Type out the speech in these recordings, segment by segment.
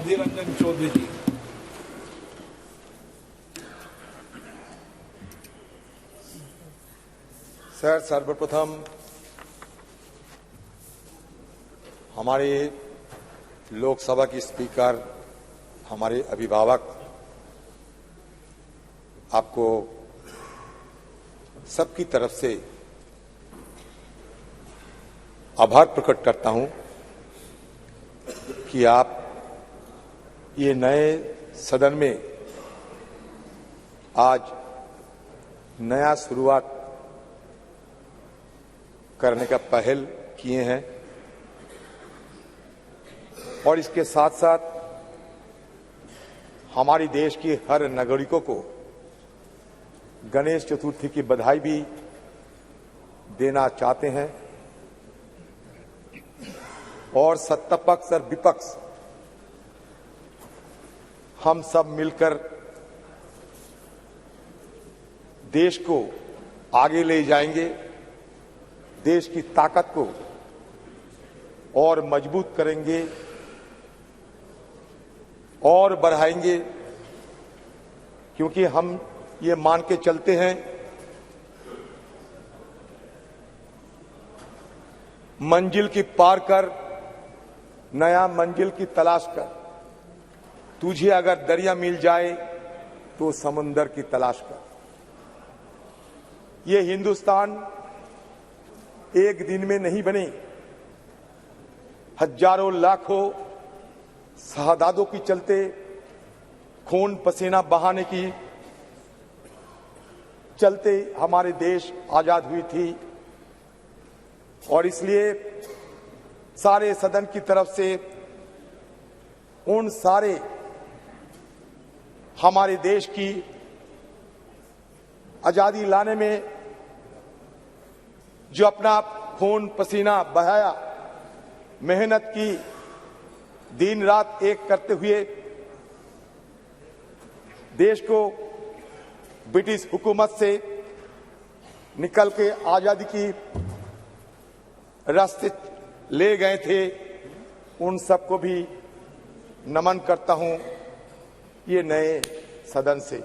अधीर रंजन चौधरी जी। Sir, सर्वप्रथम हमारे लोकसभा की स्पीकर, हमारे अभिभावक, आपको सबकी तरफ से आभार प्रकट करता हूं कि आप ये नए सदन में आज नया शुरुआत करने का पहल किए हैं और इसके साथ साथ हमारी देश के हर नागरिकों को गणेश चतुर्थी की बधाई भी देना चाहते हैं और सत्ता पक्ष और विपक्ष हम सब मिलकर देश को आगे ले जाएंगे, देश की ताकत को और मजबूत करेंगे और बढ़ाएंगे, क्योंकि हम ये मान के चलते हैं मंजिल की पार कर, नया मंजिल की तलाश कर। तुझे अगर दरिया मिल जाए तो समुंदर की तलाश कर। ये हिंदुस्तान एक दिन में नहीं बने, हजारों लाखों शहादतों की चलते, खून पसीना बहाने की चलते हमारे देश आजाद हुई थी और इसलिए सारे सदन की तरफ से उन सारे हमारे देश की आजादी लाने में जो अपना खून पसीना बहाया, मेहनत की, दिन रात एक करते हुए देश को ब्रिटिश हुकूमत से निकल के आजादी की रास्ते ले गए थे, उन सबको भी नमन करता हूं। ये नए सदन से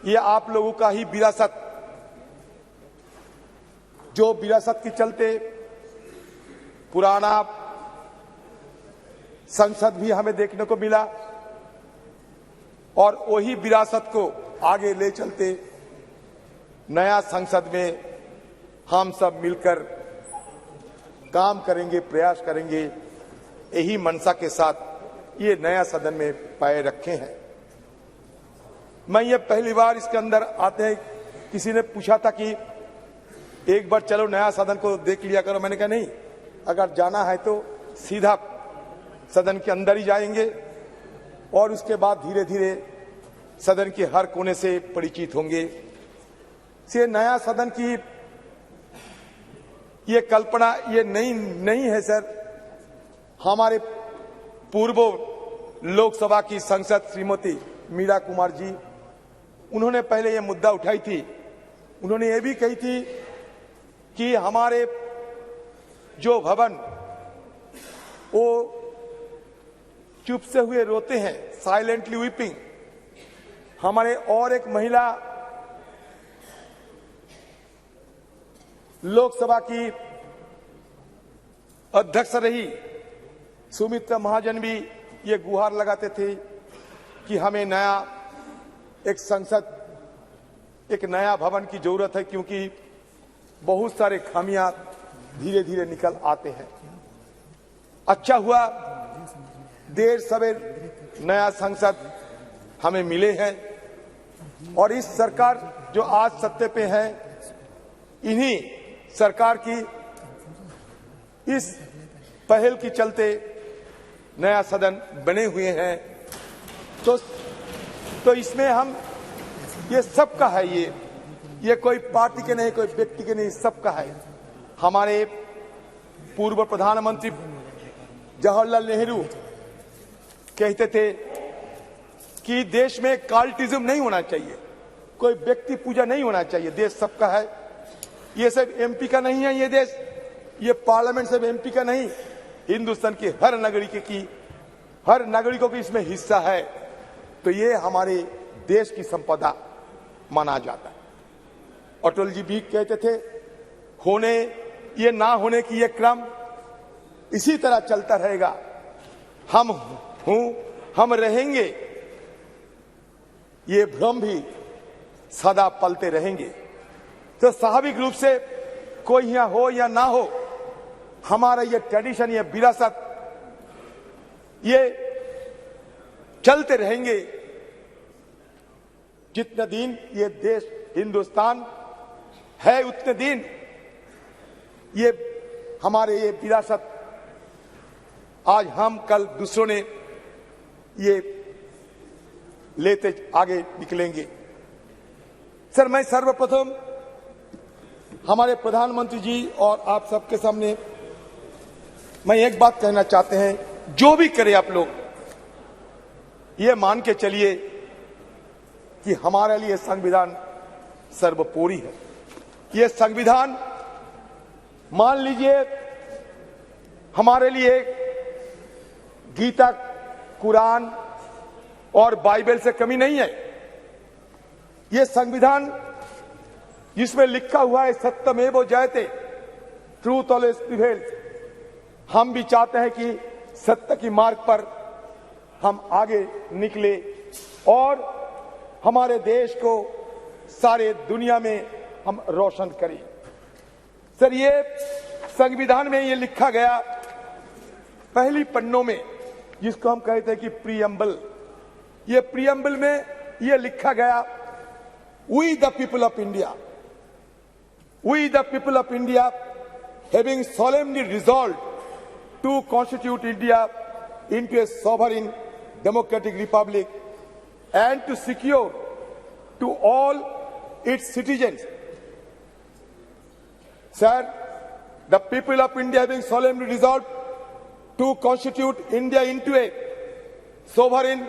ये आप लोगों का ही विरासत, जो विरासत के चलते पुराना संसद भी हमें देखने को मिला और वही विरासत को आगे ले चलते नया संसद में हम सब मिलकर काम करेंगे, प्रयास करेंगे। यही मनसा के साथ ये नया सदन में पाए रखे हैं। मैं ये पहली बार इसके अंदर आते हैं, किसी ने पूछा था कि एक बार चलो नया सदन को देख लिया करो। मैंने कहा नहीं, अगर जाना है तो सीधा सदन के अंदर ही जाएंगे और उसके बाद धीरे धीरे सदन के हर कोने से परिचित होंगे। से नया सदन की ये कल्पना ये नहीं है सर। हमारे पूर्व लोकसभा की सांसद श्रीमती मीरा कुमार जी, उन्होंने पहले ये मुद्दा उठाई थी। उन्होंने ये भी कही थी कि हमारे जो भवन वो चुप से हुए रोते हैं, साइलेंटली वीपिंग। हमारे और एक महिला लोकसभा की अध्यक्ष रही, सुमित्रा महाजन, भी ये गुहार लगाते थे कि हमें नया एक संसद, एक नया भवन की जरूरत है, क्योंकि बहुत सारे खामियां धीरे धीरे निकल आते हैं। अच्छा हुआ देर सवेर नया संसद हमें मिले हैं और इस सरकार जो आज सत्ते पे है, इन्हीं सरकार की इस पहल के चलते नया सदन बने हुए हैं। तो इसमें हम ये सबका है, ये कोई पार्टी के नहीं, कोई व्यक्ति के नहीं, सबका है। हमारे पूर्व प्रधानमंत्री जवाहरलाल नेहरू कहते थे कि देश में कार्टिज्म नहीं होना चाहिए, कोई व्यक्ति पूजा नहीं होना चाहिए, देश सबका है। ये सिर्फ एमपी का नहीं है, ये देश, ये पार्लियामेंट सिर्फ एमपी का नहीं, हिंदुस्तान के हर नागरिक की हर नागरिकों की इसमें हिस्सा है, तो ये हमारे देश की संपदा माना जाता है। अटल जी भी कहते थे, होने ये ना होने की ये क्रम इसी तरह चलता रहेगा, हम रहेंगे, ये भ्रम भी सदा पलते रहेंगे। तो स्वाभाविक रूप से कोई यहां हो या ना हो, हमारा ये ट्रेडिशन, ये विरासत, ये चलते रहेंगे। जितने दिन ये देश हिंदुस्तान है, उतने दिन ये हमारे ये विरासत आज हम कल दूसरों ने ये लेते आगे निकलेंगे। सर, मैं सर्वप्रथम हमारे प्रधानमंत्री जी और आप सबके सामने मैं एक बात कहना चाहते हैं, जो भी करे आप लोग ये मान के चलिए कि हमारे लिए संविधान सर्वोपरि है। ये संविधान मान लीजिए हमारे लिए गीता, कुरान और बाइबल से कमी नहीं है। ये संविधान जिसमें लिखा हुआ है सत्यमेव जयते, ट्रूथ ऑलवेज प्रिवेल्स। हम भी चाहते हैं कि सत्य की मार्ग पर हम आगे निकले और हमारे देश को सारे दुनिया में हम रोशन करें। सर, ये संविधान में ये लिखा गया पहली पन्नों में, जिसको हम कहते हैं कि प्रीएम्बल, ये प्रीएम्बल में ये लिखा गया, we the people of India, we the people of India, having solemnly resolved to constitute India into a sovereign democratic republic and to secure to all its citizens. Sir, the people of India having solemnly resolved to constitute India into a sovereign,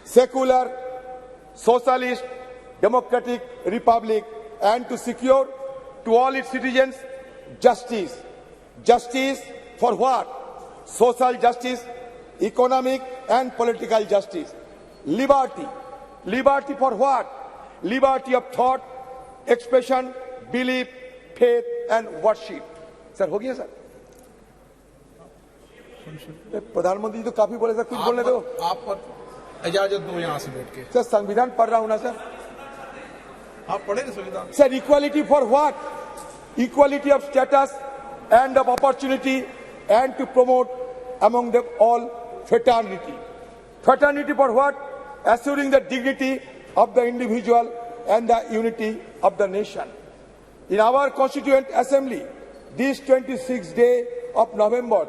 secular, socialist, democratic republic and to secure to all its citizens justice. Justice for what? Social justice, economic and political justice. Liberty. Liberty for what? Liberty of thought, expression, belief, faith and worship. Sir, हो गया sir? प्रधानमंत्री तो काफी बोले sir, कुछ बोलने दो। आप पर इजाजत दो यहाँ से बैठ के। सर, संविधान पढ़ रहा हूं ना सर। आप पढ़ेंगे संविधान? Sir, equality for what? Equality of status and of opportunity and to promote among them all fraternity. Fraternity for what? Assuring the dignity of the individual and the unity of the nation. In our Constituent Assembly, this 26th day of November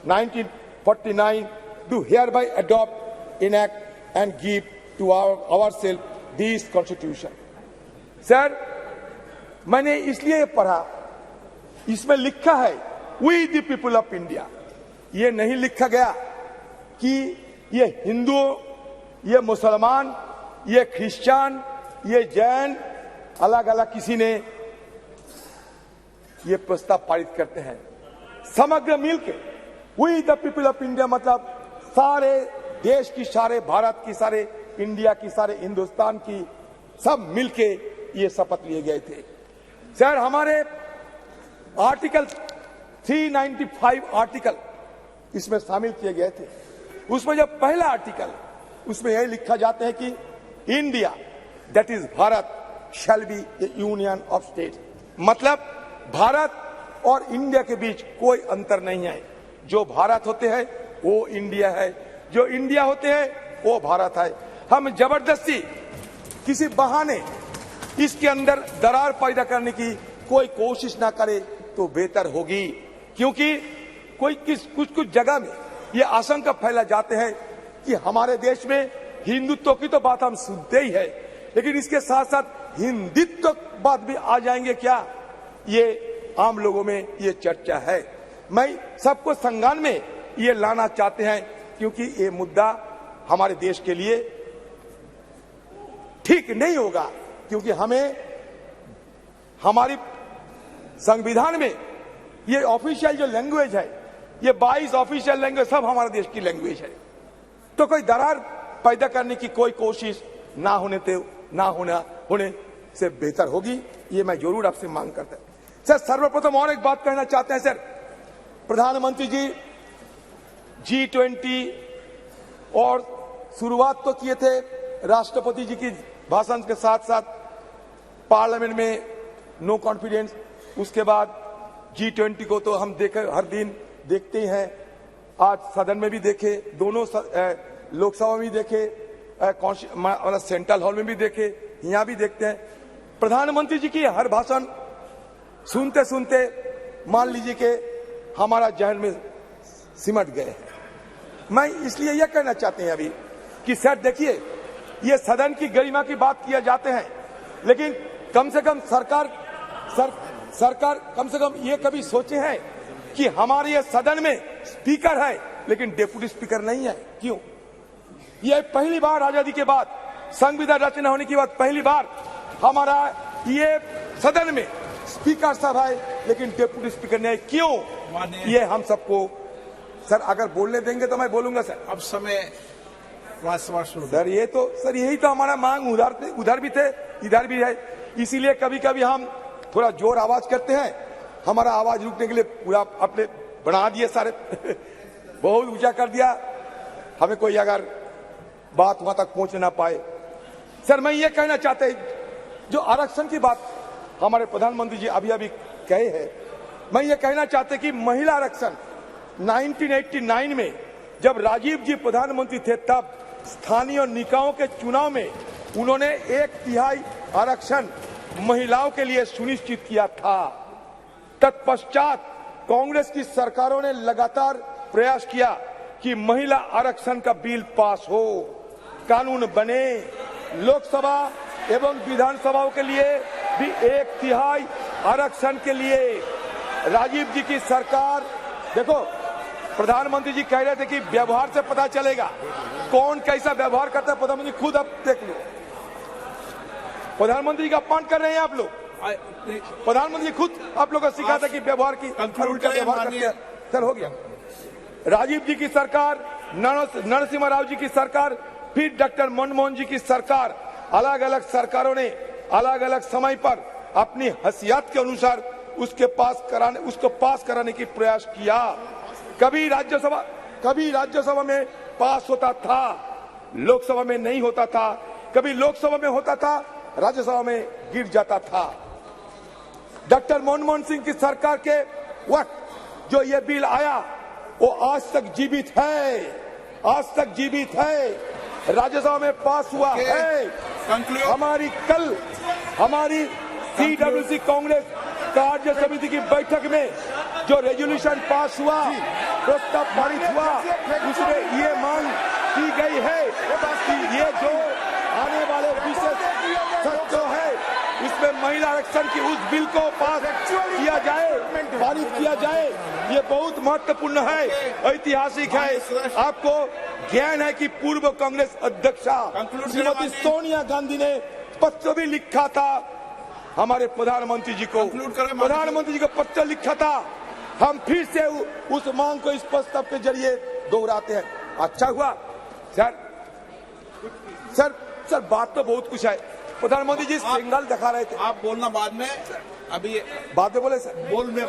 1949, do hereby adopt, enact and give to ourselves this Constitution. Sir, मैंने इसलिए पढ़ा, इसमें लिखा है we the people of India. ये नहीं लिखा गया कि ये हिंदू, ये मुसलमान, ये क्रिश्चियन, ये जैन, अलग अलग किसी ने ये प्रस्ताव पारित करते हैं। समग्र मिलके we the people of India मतलब सारे देश की, सारे भारत की, सारे इंडिया की, सारे हिंदुस्तान की, सब मिलके ये शपथ लिए गए थे। सर, हमारे आर्टिकल 395 आर्टिकल इसमें शामिल किए गए थे। उसमें जब पहला आर्टिकल, उसमें यह लिखा जाता है कि India that is Bharat shall be A union of state. मतलब भारत और इंडिया के बीच कोई अंतर नहीं है। जो भारत होते हैं वो इंडिया है, जो इंडिया होते हैं वो भारत है। हम जबरदस्ती किसी बहाने इसके अंदर दरार पैदा करने की कोई कोशिश ना करे तो बेहतर होगी, क्योंकि कुछ जगह में ये आशंका फैला जाते हैं कि हमारे देश में हिंदुत्व की तो बात हम सुनते ही है, लेकिन इसके साथ साथ हिंदुत्व बात भी आ जाएंगे क्या, ये आम लोगों में ये चर्चा है। मैं सबको संज्ञान में ये लाना चाहते हैं, क्योंकि ये मुद्दा हमारे देश के लिए ठीक नहीं होगा, क्योंकि हमें हमारी संविधान में ये ऑफिशियल जो लैंग्वेज है, ये 22 ऑफिशियल लैंग्वेज सब हमारे देश की लैंग्वेज है। तो कोई दरार पैदा करने की कोई कोशिश ना होने से बेहतर होगी। ये मैं जरूर आपसे मांग करता हूं। सर, सर्वप्रथम और एक बात कहना चाहते हैं सर, प्रधानमंत्री जी G20 और शुरुआत तो किए थे राष्ट्रपति जी की भाषण के साथ साथ पार्लियामेंट में नो कॉन्फिडेंस, उसके बाद G20 को तो हम हर दिन देखते ही हैं, आज सदन में भी देखे, दोनों लोकसभा में भी देखे, सेंट्रल हॉल में भी देखे, यहाँ भी देखते हैं। प्रधानमंत्री जी की हर भाषण सुनते सुनते मान लीजिए कि हमारा जहन में सिमट गए हैं। मैं इसलिए यह कहना चाहते हैं अभी कि सर देखिए, ये सदन की गरिमा की बात किया जाते हैं, लेकिन कम से कम सरकार कम से कम ये कभी सोचे हैं कि हमारे ये सदन में स्पीकर है लेकिन डेप्यूटी स्पीकर नहीं है। क्यों? ये पहली बार आजादी के बाद, संविधान रचना होने के बाद पहली बार हमारा ये सदन में स्पीकर साहब है लेकिन डेप्यूटी स्पीकर नहीं है। क्यों? ये हम सबको सर अगर बोलने देंगे तो मैं बोलूंगा सर। अब समय सर ये तो सर यही तो हमारा मांग उधर भी थे इधर भी है, इसीलिए कभी कभी हम थोड़ा जोर आवाज करते हैं, हमारा आवाज रुकने के लिए पूरा अपने बढ़ा दिए सारे बहुत ऊंचा कर दिया, हमें कोई अगर बात वहां तक पहुंच ना पाए। सर मैं ये कहना चाहते हैं, जो आरक्षण की बात हमारे प्रधानमंत्री जी अभी अभी कहे हैं, मैं ये कहना चाहते कि महिला आरक्षण 1989 में जब राजीव जी प्रधानमंत्री थे तब स्थानीय निकायों के चुनाव में उन्होंने 1/3 आरक्षण महिलाओं के लिए सुनिश्चित किया था। तत्पश्चात कांग्रेस की सरकारों ने लगातार प्रयास किया कि महिला आरक्षण का बिल पास हो, कानून बने, लोकसभा एवं विधानसभाओं के लिए भी 1/3 आरक्षण के लिए राजीव जी की सरकार, देखो प्रधानमंत्री जी कह रहे थे कि व्यवहार से पता चलेगा कौन कैसा व्यवहार करता है। प्रधानमंत्री खुद अब देख लो, प्रधानमंत्री का अपमान कर रहे हैं आप लोग। प्रधानमंत्री खुद आप लोगों को सिखाता कि व्यवहार की उल्टा व्यवहार करते हैं। सर हो गया, राजीव जी की सरकार, नरसिम्हा राव जी की सरकार, फिर डॉक्टर मनमोहन जी की सरकार, अलग अलग सरकारों ने अलग अलग समय पर अपनी हैसियत के अनुसार उसको पास कराने की प्रयास किया। कभी राज्यसभा में पास होता था, लोकसभा में नहीं होता था, कभी लोकसभा में होता था, राज्यसभा में गिर जाता था। डॉक्टर मनमोहन सिंह की सरकार के वक्त जो ये बिल आया वो आज तक जीवित है, राज्यसभा में पास हुआ है। हमारी CWC कांग्रेस कार्य समिति की बैठक में जो रेजोल्यूशन पास हुआ, प्रस्ताव पारित हुआ, उसमें ये मांग की गई है कि ये जो आने वाले विशेष सत्र है इसमें महिला आरक्षण की उस बिल को पास किया जाए, पारित किया जाए। ये बहुत महत्वपूर्ण है, ऐतिहासिक है। आपको ज्ञान है कि पूर्व कांग्रेस अध्यक्षा श्रीमती सोनिया गांधी ने पत्र भी लिखा था हमारे प्रधानमंत्री जी को, पत्र लिखा था। हम फिर से उस मांग को इस प्रस्ताव के जरिए दोहराते हैं। अच्छा हुआ सर बात तो बहुत कुछ है। प्रधानमंत्री जी सिंगल दिखा रहे थे, आप बोलना बाद में, अभी बाद में बोले सर।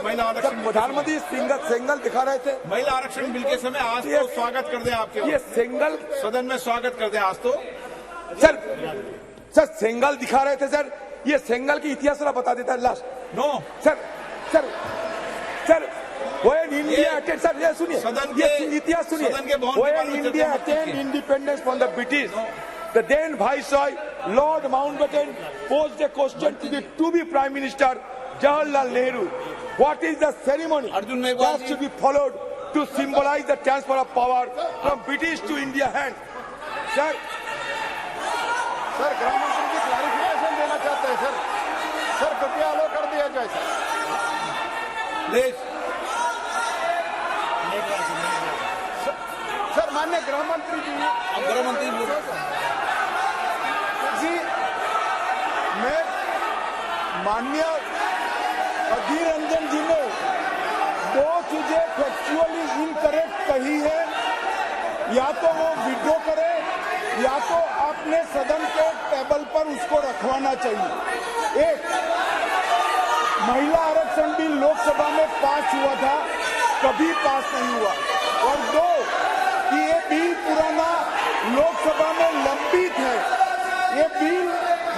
महिला आरक्षण, प्रधानमंत्री सिंगल दिखा रहे थे महिला आरक्षण बिल के समय। आज तो स्वागत कर दें आपके, ये सिंगल सदन में स्वागत कर दें आज तो। सर सिंगल दिखा रहे थे सर, ये सिंगल की इतिहास थोड़ा बता देता है last. No sir when India attained, sir ये सुनिए, ये इतिहास सुनिए। When India attained independence from the British, the then Viceroy Lord Mountbatten posed a question to the Prime Minister Jawaharlal Nehru. What is the ceremony that should be followed to symbolize the transfer of power from British to India hand? Sir गृह मंत्री जी clarification देना चाहते हैं sir कृपया अलो कर दिया जाए sir. माननीय गृह मंत्री जी मैं माननीय अधीर रंजन जी ने दो चीजें फैक्चुअली इनकरेक्ट कही है, या तो वो विड्रॉ करे या तो अपने सदन के टेबल पर उसको रखवाना चाहिए। एक, महिला आरक्षण बिल लोकसभा में पास हुआ था, कभी पास नहीं हुआ। और दो, कि ये बिल पुराना लोकसभा में लंबित है। ये बिल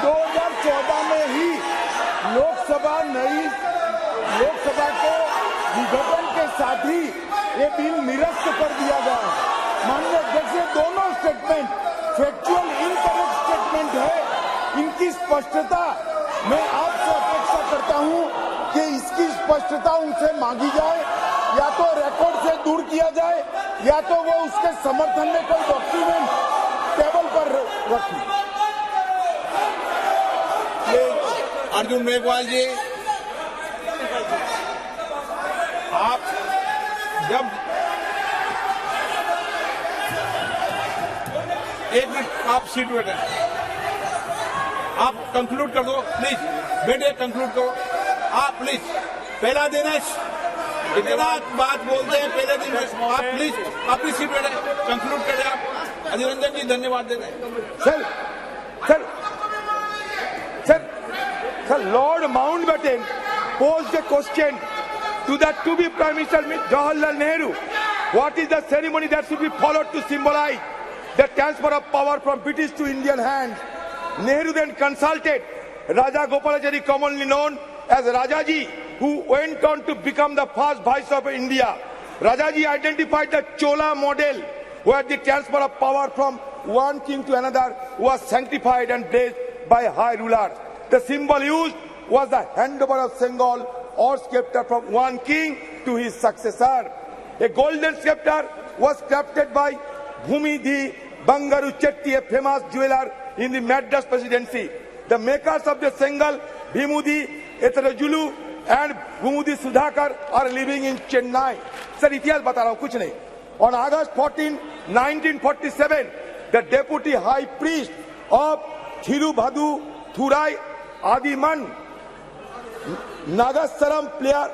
2014 में ही लोकसभा के विघटन के साथ ही ये बिल निरस्त कर दिया गया है। माननीय अध्यक्ष, दोनों स्टेटमेंट फैक्चुअल इनकरेक्ट स्टेटमेंट है। इनकी स्पष्टता मैं आपसे अपेक्षा करता हूं कि इसकी स्पष्टता उनसे मांगी जाए, या तो रिकॉर्ड से दूर किया जाए या तो वो उसके समर्थन में कोई डॉक्यूमेंट टेबल पर रखें। अर्जुन मेघवाल जी, आप जब एक मिनट आप सीट पे बैठे, आप कंक्लूड कर दो प्लीज। बेटे कंक्लूड करो आप प्लीज। पहला दिन है, इतना बात बोलते हैं पहले दिन में। आप प्लीज अपनी सीट बैठे कंक्लूड करें आप। अधीर रंजन जी धन्यवाद देते हैं। Sir, Lord Mountbatten posed a question to the to-be Prime Minister Jawaharlal Nehru. What is the ceremony that should be followed to symbolize the transfer of power from British to Indian hands? Nehru then consulted Raja Gopalachari, commonly known as Rajaji, who went on to become the first Viceroy of India. Rajaji identified the Chola model, where the transfer of power from one king to another was sanctified and blessed by high rulers. The symbol used was the handover of Sengal or scepter from one king to his successor. A golden scepter was crafted by Bhumidhi Bangaru Chetty, a famous jeweler in the Madras presidency. The makers of the Sengal, Bhimudi Etarajulu and Bhumudi Sudhakar, are living in Chennai. Sir, इतिहास बता रहा हूँ, कुछ नहीं। On August 14, 1947, the deputy high priest of Thirubhadu Thurai Adiman, Nagasaram player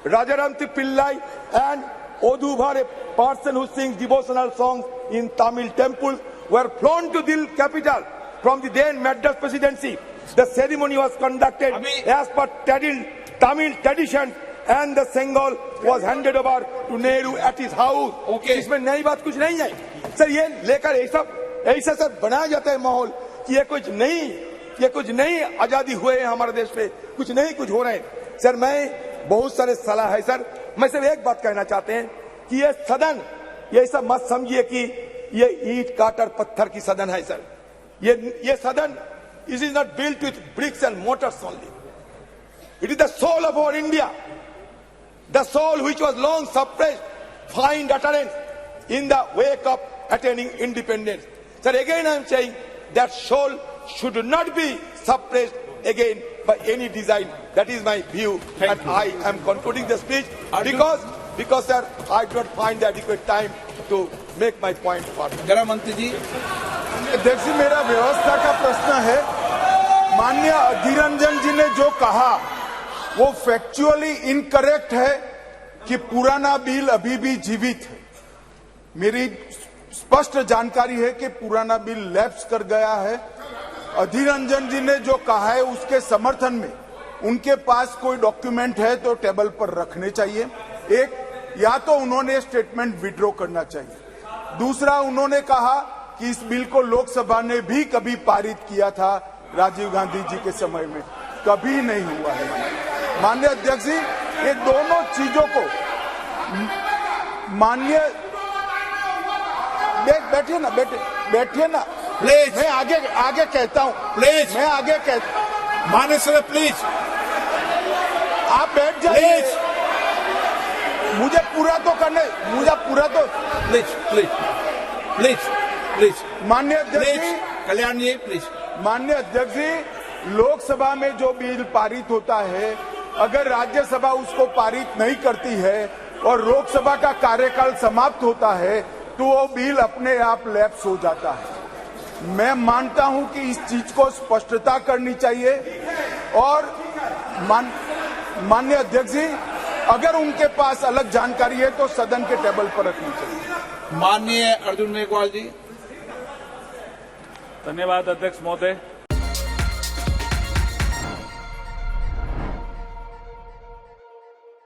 Rajaramti Pillai and Odhuvar, a person who sings devotional songs in Tamil temples, were flown to the capital from the then Madras presidency. The ceremony was conducted as per Tamil tradition, and the Sengal was handed over to Nehru at his house. Okay. इसमें नई बात कुछ नहीं है sir. ये लेकर ऐसा sir बनाया जाता है माहौल कि ये कुछ नहीं आजादी हुए हैं हमारे देश में, कुछ हो रहे हैं। सर, मैं बहुत सारे सलाह है सर। मैं सिर्फ एक बात कहना चाहते हैं कि ये सदन, ये ऐसा मत समझिए कि ये ईंट काटर पत्थर की सदन है सर। ये सदन, it is not built with bricks and mortars only. It is the soul of our India, the soul which was long suppressed, find utterance in the wake of attaining independence. Sir, again I am saying that soul should not be suppressed again by any design. That is my view, and I am concluding the speech because sir, I do not find the adequate time to make my point further. गृह मंत्री जी, अध्यक्ष जी, मेरा व्यवस्था का प्रश्न है। माननीय अधीर रंजन जी ने जो कहा वो फैक्चुअली इनकरेक्ट है कि पुराना बिल अभी भी जीवित है। मेरी स्पष्ट जानकारी है कि पुराना बिल लैप्स कर गया है। अधीर रंजन जी ने जो कहा है उसके समर्थन में उनके पास कोई डॉक्यूमेंट है तो टेबल पर रखने चाहिए। एक, या तो उन्होंने स्टेटमेंट विड्रॉ करना चाहिए। दूसरा, उन्होंने कहा कि इस बिल को लोकसभा ने भी कभी पारित किया था राजीव गांधी जी के समय में, कभी नहीं हुआ है। माननीय अध्यक्ष जी, ये दोनों चीजों को माननीय बैठिए ना प्लीज। मैं आगे कहता हूँ प्लीज, मैं आगे कहता। माननीय सर प्लीज, आप बैठ जाइए। प्लीज, मुझे पूरा तो प्लीज माननीय अध्यक्ष जी, कल्याण जी प्लीज। माननीय अध्यक्ष जी, लोकसभा में जो बिल पारित होता है, अगर राज्यसभा उसको पारित नहीं करती है और लोकसभा का कार्यकाल समाप्त होता है तो वो बिल अपने आप लैप्स हो जाता है। मैं मानता हूं कि इस चीज को स्पष्टता करनी चाहिए। और माननीय अध्यक्ष जी, अगर उनके पास अलग जानकारी है तो सदन के टेबल पर रखनी चाहिए। माननीय अर्जुन मेघवाल जी। धन्यवाद अध्यक्ष महोदय।